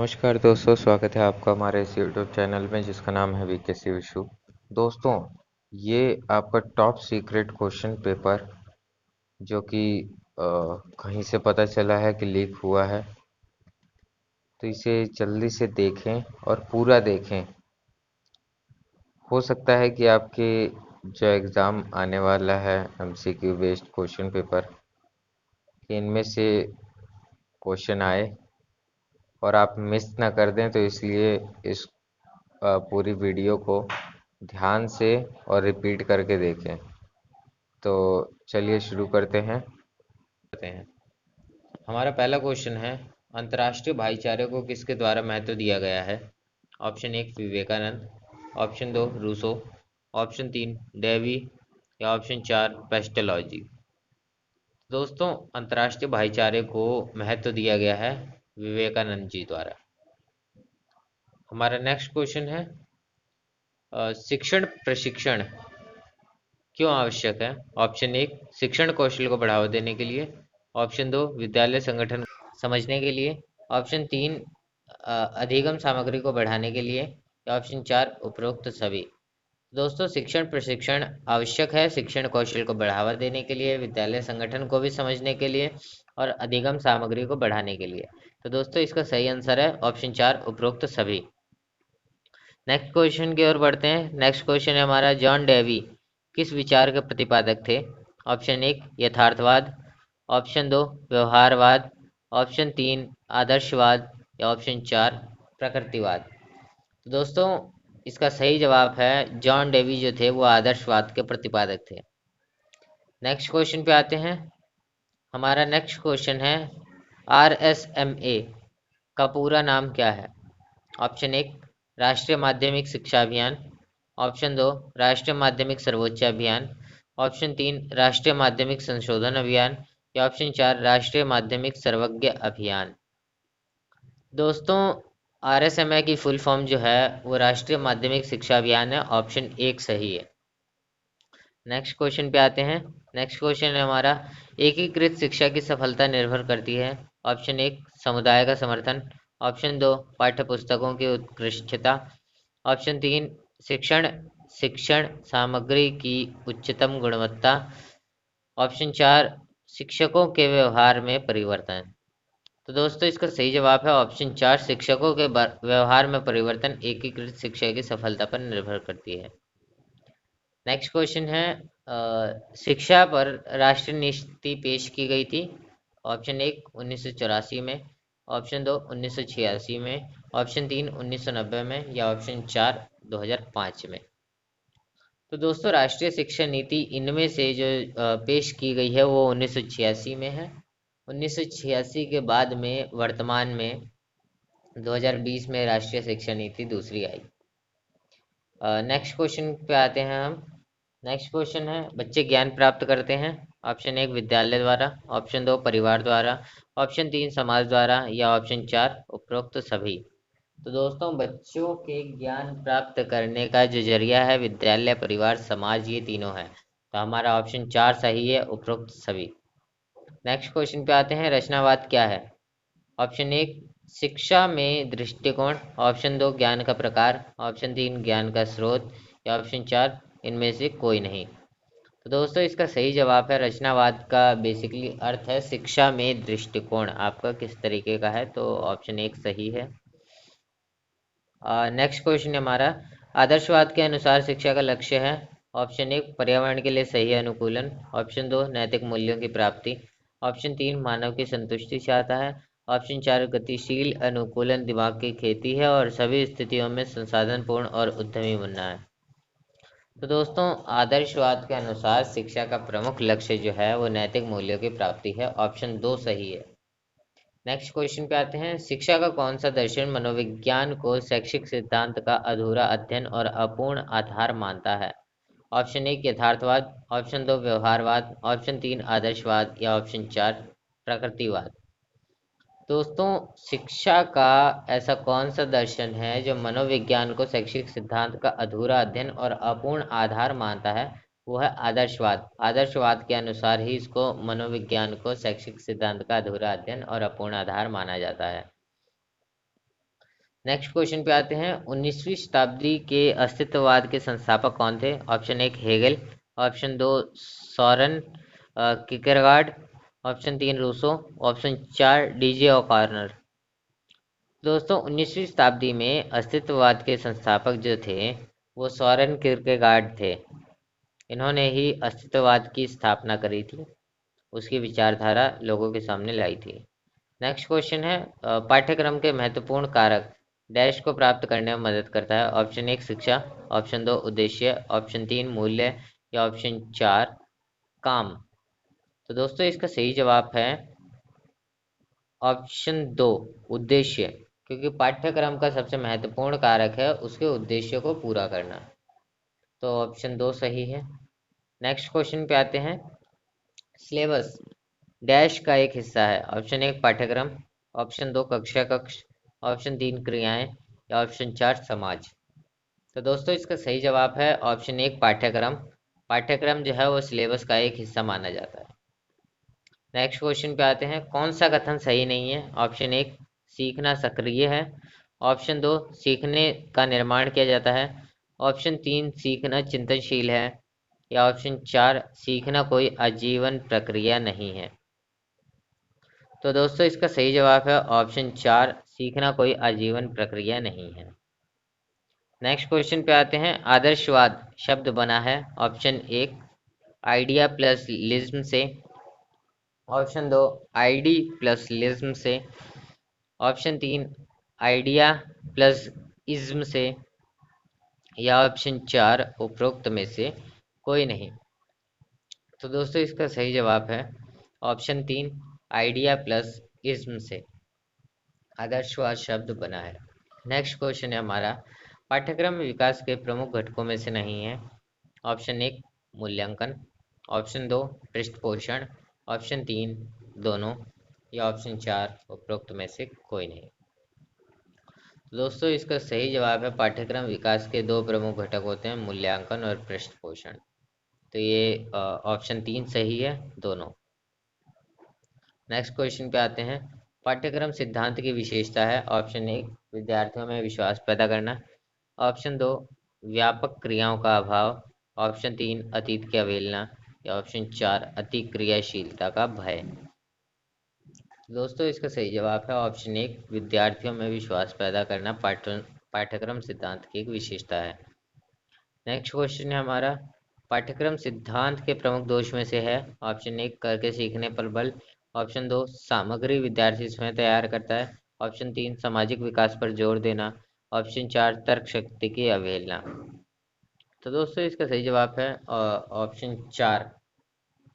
नमस्कार दोस्तों, स्वागत है आपका हमारे इस यूट्यूब चैनल में जिसका नाम है वीकेसी विशु। दोस्तों, ये आपका टॉप सीक्रेट क्वेश्चन पेपर जो कि कहीं से पता चला है कि लीक हुआ है, तो इसे जल्दी से देखें और पूरा देखें। हो सकता है कि आपके जो एग्ज़ाम आने वाला है एमसीक्यू बेस्ड क्वेश्चन पेपर, कि इनमें से क्वेश्चन आए और आप मिस ना कर दें, तो इसलिए इस पूरी वीडियो को ध्यान से और रिपीट करके देखें। तो चलिए शुरू करते हैं। हमारा पहला क्वेश्चन है, अंतर्राष्ट्रीय भाईचारे को किसके द्वारा महत्व दिया गया है? Option 1 Vivekananda, option 2 Rousseau, option 3 Dewey या ऑप्शन 4 पेस्टलॉजी। दोस्तों, अंतर्राष्ट्रीय भाईचारे को महत्व दिया गया है विवेकानंद जी द्वारा। हमारा नेक्स्ट क्वेश्चन है, शिक्षण प्रशिक्षण क्यों आवश्यक है? ऑप्शन 1 शिक्षण कौशल को बढ़ावा देने के लिए, ऑप्शन 2 विद्यालय संगठन समझने के लिए, ऑप्शन 3 अधिगम सामग्री को बढ़ाने के लिए, या ऑप्शन 4 उपरोक्त सभी। दोस्तों, शिक्षण प्रशिक्षण आवश्यक है शिक्षण कौशल को बढ़ावा देने के लिए, विद्यालय संगठन को भी समझने के लिए और अधिगम सामग्री को बढ़ाने के लिए। तो दोस्तों, इसका सही आंसर है ऑप्शन 4 उपरोक्त सभी। नेक्स्ट क्वेश्चन की ओर बढ़ते हैं। नेक्स्ट क्वेश्चन है हमारा, जॉन डेवी किस विचार के प्रतिपादक थे? ऑप्शन 1 यथार्थवाद, ऑप्शन 2 व्यवहारवाद, ऑप्शन 3 आदर्शवाद या ऑप्शन 4 प्रकृतिवाद। तो दोस्तों, इसका सही जवाब है जॉन डेवी जो थे वो आदर्शवाद के प्रतिपादक थे। नेक्स्ट क्वेश्चन पे आते हैं। हमारा नेक्स्ट क्वेश्चन है, RSMA का पूरा नाम क्या है? ऑप्शन 1 राष्ट्रीय माध्यमिक शिक्षा अभियान, ऑप्शन 2 राष्ट्रीय माध्यमिक सर्वोच्च अभियान, ऑप्शन 3 राष्ट्रीय माध्यमिक संशोधन अभियान या ऑप्शन 4 राष्ट्रीय माध्यमिक सर्वज्ञ अभियान। दोस्तों, RSMA की फुल फॉर्म जो है वो राष्ट्रीय माध्यमिक शिक्षा अभियान है। ऑप्शन 1 सही है। नेक्स्ट क्वेश्चन पे आते हैं। नेक्स्ट क्वेश्चन है हमारा, एकीकृत शिक्षा की सफलता निर्भर करती है? ऑप्शन 1 समुदाय का समर्थन, ऑप्शन 2 पाठ्य पुस्तकों की उत्कृष्टता, ऑप्शन 3 शिक्षण शिक्षण सामग्री की उच्चतम गुणवत्ता, ऑप्शन 4 शिक्षकों के व्यवहार में परिवर्तन। तो दोस्तों, इसका सही जवाब है ऑप्शन 4 शिक्षकों के व्यवहार में परिवर्तन एकीकृत शिक्षा की सफलता पर निर्भर करती है। नेक्स्ट क्वेश्चन है, शिक्षा पर राष्ट्रीय नीति पेश की गई थी? ऑप्शन 1 1984 में, ऑप्शन 2 1986 में, ऑप्शन 3 1990 में या ऑप्शन 4 2005 में। तो दोस्तों, राष्ट्रीय शिक्षा नीति इनमें से जो पेश की गई है वो 1986 में है। 1986 के बाद में वर्तमान में 2020 में राष्ट्रीय शिक्षा नीति दूसरी आई। नेक्स्ट क्वेश्चन पे आते हैं हम। नेक्स्ट क्वेश्चन है, बच्चे ज्ञान प्राप्त करते हैं? ऑप्शन 1 विद्यालय द्वारा, ऑप्शन 2 परिवार द्वारा, ऑप्शन 3 समाज द्वारा या ऑप्शन 4 उपरोक्त सभी। तो दोस्तों, बच्चों के ज्ञान प्राप्त करने का जो जरिया है विद्यालय, परिवार, समाज, ये तीनों है। तो हमारा ऑप्शन 4 सही है, उपरोक्त सभी। नेक्स्ट क्वेश्चन पे आते हैं, रचनावाद क्या है? ऑप्शन 1 शिक्षा में दृष्टिकोण, ऑप्शन 2 ज्ञान का प्रकार, ऑप्शन 3 ज्ञान का स्रोत या ऑप्शन 4 इनमें से कोई नहीं। तो दोस्तों, इसका सही जवाब है, रचनावाद का बेसिकली अर्थ है शिक्षा में दृष्टिकोण आपका किस तरीके का है। तो ऑप्शन 1 सही है। नेक्स्ट क्वेश्चन है हमारा, आदर्शवाद के अनुसार शिक्षा का लक्ष्य है? ऑप्शन 1 पर्यावरण के लिए सही अनुकूलन, ऑप्शन 2 नैतिक मूल्यों की प्राप्ति, ऑप्शन 3 मानव की संतुष्टि चाहता है, ऑप्शन 4 गतिशील अनुकूलन दिमाग की खेती है और सभी स्थितियों में संसाधनपूर्ण और उद्यमी बनना है। तो दोस्तों, आदर्शवाद के अनुसार शिक्षा का प्रमुख लक्ष्य जो है वो नैतिक मूल्यों की प्राप्ति है। ऑप्शन 2 सही है। नेक्स्ट क्वेश्चन पे आते हैं, शिक्षा का कौन सा दर्शन मनोविज्ञान को शैक्षिक सिद्धांत का अधूरा अध्ययन और अपूर्ण आधार मानता है? ऑप्शन 1 यथार्थवाद, ऑप्शन 2 व्यवहारवाद, ऑप्शन 3 आदर्शवाद या ऑप्शन 4 प्रकृतिवाद। दोस्तों, शिक्षा का ऐसा कौन सा दर्शन है जो मनोविज्ञान को शैक्षिक सिद्धांत का अधूरा अध्ययन और अपूर्ण आधार मानता है? वो है आदर्शवाद। आदर्शवाद के अनुसार ही इसको मनोविज्ञान को शैक्षिक सिद्धांत का अधूरा अध्ययन और अपूर्ण आधार माना जाता है। नेक्स्ट क्वेश्चन पे आते हैं। 19वीं शताब्दी के अस्तित्ववाद के संस्थापक कौन थे? ऑप्शन एक हेगल, ऑप्शन दो सॉरन किरकेगार्ड, ऑप्शन तीन रूसो, ऑप्शन चार डीजे ओकार्नर। दोस्तों 19वीं शताब्दी में अस्तित्ववाद के संस्थापक जो थे वो सॉरन किरकेगार्ड थे। इन्होंने ही अस्तित्ववाद की स्थापना करी थी, उसकी विचारधारा लोगों के सामने लाई थी। नेक्स्ट क्वेश्चन है, पाठ्यक्रम के महत्वपूर्ण कारक डैश को प्राप्त करने में मदद करता है? ऑप्शन एक शिक्षा, ऑप्शन दो उद्देश्य, ऑप्शन तीन मूल्य या ऑप्शन चार काम। तो दोस्तों इसका सही जवाब है ऑप्शन दो उद्देश्य, क्योंकि पाठ्यक्रम का सबसे महत्वपूर्ण कारक है उसके उद्देश्य को पूरा करना। तो ऑप्शन दो सही है। नेक्स्ट क्वेश्चन पे आते हैं। सिलेबस डैश का एक हिस्सा है? ऑप्शन एक पाठ्यक्रम, ऑप्शन दो कक्षा कक्ष, ऑप्शन तीन क्रियाएं या ऑप्शन चार समाज। तो दोस्तों इसका सही जवाब है ऑप्शन एक पाठ्यक्रम। पाठ्यक्रम जो है वो सिलेबस का एक हिस्सा माना जाता है। नेक्स्ट क्वेश्चन पे आते हैं। कौन सा कथन सही नहीं है? ऑप्शन एक सीखना सक्रिय है, ऑप्शन दो सीखने का निर्माण किया जाता है, ऑप्शन तीन सीखना चिंतनशील है या ऑप्शन चार सीखना कोई आजीवन प्रक्रिया नहीं है। तो दोस्तों इसका सही जवाब है ऑप्शन चार सीखना कोई आजीवन प्रक्रिया नहीं है। नेक्स्ट क्वेश्चन पे आते हैं। आदर्शवाद शब्द बना है ऑप्शन एक आइडिया प्लस लिज्म से, ऑप्शन दो आईडी प्लस लिज्म से, ऑप्शन तीन आइडिया प्लस इज्म से या ऑप्शन चार उपरोक्त में से कोई नहीं। तो दोस्तों इसका सही जवाब है ऑप्शन तीन आइडिया प्लस इज्म से आदर्शवाद शब्द बना है। नेक्स्ट क्वेश्चन है हमारा। पाठ्यक्रम विकास के प्रमुख घटकों में से नहीं है? ऑप्शन एक मूल्यांकन, ऑप्शन दो पृष्ठपोषण, ऑप्शन तीन दोनों या ऑप्शन चार उपरोक्त में से कोई नहीं। तो दोस्तों इसका सही जवाब है पाठ्यक्रम विकास के दो प्रमुख घटक होते हैं मूल्यांकन और पृष्ठपोषण। तो ये ऑप्शन तीन सही है, दोनों। नेक्स्ट क्वेश्चन पे आते हैं। पाठ्यक्रम सिद्धांत की विशेषता है? ऑप्शन एक विद्यार्थियों में विश्वास पैदा करना, ऑप्शन दो व्यापक क्रियाओं का अभाव, ऑप्शन तीन अतीत की अवहेलना या ऑप्शन चार अति क्रियाशीलता का भय। दोस्तों इसका सही जवाब है ऑप्शन एक विद्यार्थियों में विश्वास पैदा करना पाठ्यक्रम सिद्धांत की एक विशेषता है। नेक्स्ट क्वेश्चन है हमारा। पाठ्यक्रम सिद्धांत के प्रमुख दोष में से है? ऑप्शन एक करके सीखने पर बल, ऑप्शन दो सामग्री विद्यार्थी स्वयं तैयार करता है, ऑप्शन तीन सामाजिक विकास पर जोर देना, ऑप्शन चार तर्क शक्ति की अवहेलना। तो दोस्तों इसका सही जवाब है ऑप्शन चार,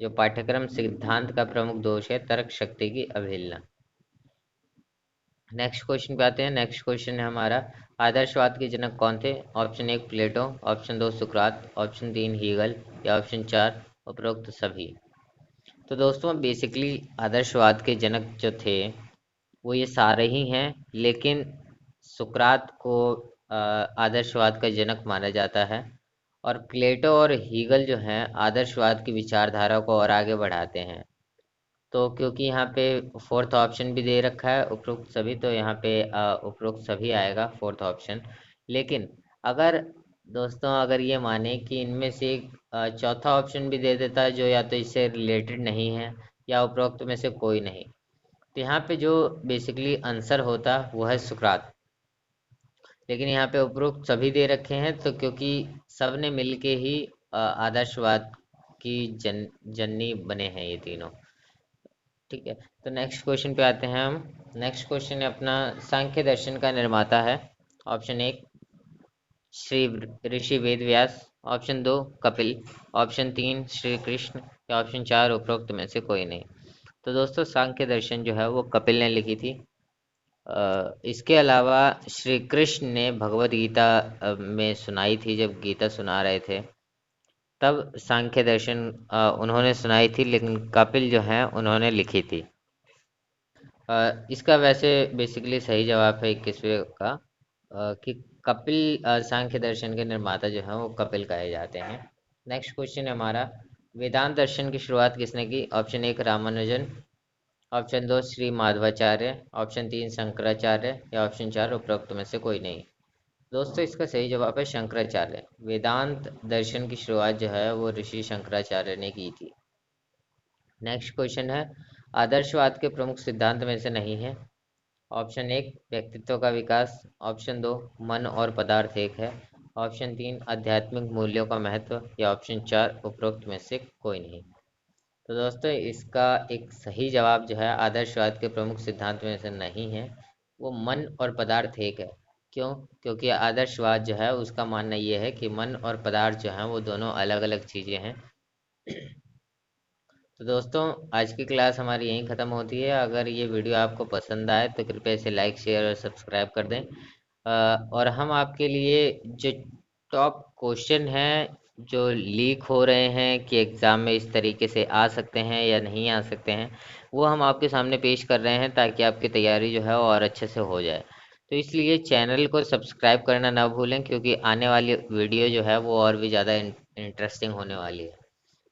जो पाठ्यक्रम सिद्धांत का प्रमुख दोष है तर्क शक्ति की अवहेलना। नेक्स्ट क्वेश्चन पे आते हैं। नेक्स्ट क्वेश्चन है हमारा। आदर्शवाद के जनक कौन थे? ऑप्शन एक प्लेटो, ऑप्शन दो सुकरात, ऑप्शन तीन हीगल या ऑप्शन चार उपरोक्त सभी। तो दोस्तों बेसिकली आदर्शवाद के जनक जो थे वो ये सारे ही हैं, लेकिन सुकरात को आदर्शवाद का जनक माना जाता है और प्लेटो और हीगल जो हैं आदर्शवाद की विचारधारा को और आगे बढ़ाते हैं। तो क्योंकि यहाँ पे फोर्थ ऑप्शन भी दे रखा है उपरोक्त सभी, तो यहाँ पे उपरोक्त सभी आएगा फोर्थ ऑप्शन। लेकिन अगर दोस्तों अगर ये माने कि इनमें से एक चौथा ऑप्शन भी दे देता है जो या तो इससे रिलेटेड नहीं है या उपरोक्त में से कोई नहीं, तो यहाँ पे जो बेसिकली आंसर होता वो है सुकरात। लेकिन यहाँ पे उपरोक्त सभी दे रखे हैं तो क्योंकि सब ने मिलके ही आदर्शवाद की जननी बने हैं ये तीनों। ठीक है, तो नेक्स्ट क्वेश्चन पे आते हैं हम। नेक्स्ट क्वेश्चन है अपना। सांख्य दर्शन का निर्माता है? ऑप्शन एक श्री ऋषि वेद व्यास, ऑप्शन दो कपिल, ऑप्शन तीन श्री कृष्ण या ऑप्शन चार उपरोक्त में से कोई नहीं। तो दोस्तों सांख्य दर्शन जो है वो कपिल ने लिखी थी। इसके अलावा श्री कृष्ण ने भगवत गीता में सुनाई थी, जब गीता सुना रहे थे तब सांख्य दर्शन उन्होंने सुनाई थी, लेकिन कपिल जो है उन्होंने लिखी थी। इसका वैसे बेसिकली सही जवाब है 21वें का कि कपिल सांख्य दर्शन के निर्माता जो हैं वो कपिल कहे जाते हैं। नेक्स्ट क्वेश्चन है हमारा। वेदांत दर्शन की शुरुआत किसने की? ऑप्शन एक रामानुजन, ऑप्शन 2 श्री माधवाचार्य, ऑप्शन 3 शंकराचार्य या ऑप्शन 4 उपरोक्त में से कोई नहीं। दोस्तों इसका सही जवाब है शंकराचार्य। वेदांत दर्शन की शुरुआत जो है वो ऋषि शंकराचार्य ने की थी। नेक्स्ट क्वेश्चन है, आदर्शवाद के प्रमुख सिद्धांत में से नहीं है। ऑप्शन 1 व्यक्तित्व का विकास, ऑप्शन 2 मन और पदार्थ एक है, ऑप्शन 3 आध्यात्मिक मूल्यों का महत्व या ऑप्शन 4 उपरोक्त में से कोई नहीं। तो दोस्तों इसका एक सही जवाब जो है आदर्शवाद के प्रमुख सिद्धांत में से नहीं है, वो मन और पदार्थ एक है। क्यों? क्योंकि आदर्शवाद जो है उसका मानना ये है कि मन और पदार्थ जो है वो दोनों अलग अलग चीज़ें हैं। तो दोस्तों आज की क्लास हमारी यहीं ख़त्म होती है। अगर ये वीडियो आपको पसंद आए तो कृपया इसे लाइक शेयर और सब्सक्राइब कर दें। और हम आपके लिए जो टॉप क्वेश्चन हैं जो लीक हो रहे हैं कि एग्ज़ाम में इस तरीके से आ सकते हैं या नहीं आ सकते हैं, वो हम आपके सामने पेश कर रहे हैं ताकि आपकी तैयारी जो है वो और अच्छे से हो जाए। तो इसलिए चैनल को सब्सक्राइब करना ना भूलें, क्योंकि आने वाली वीडियो जो है वो और भी ज़्यादा इंटरेस्टिंग होने वाली है।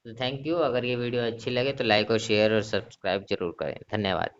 तो थैंक यू। अगर ये वीडियो अच्छी लगे तो लाइक और शेयर और सब्सक्राइब जरूर करें। धन्यवाद।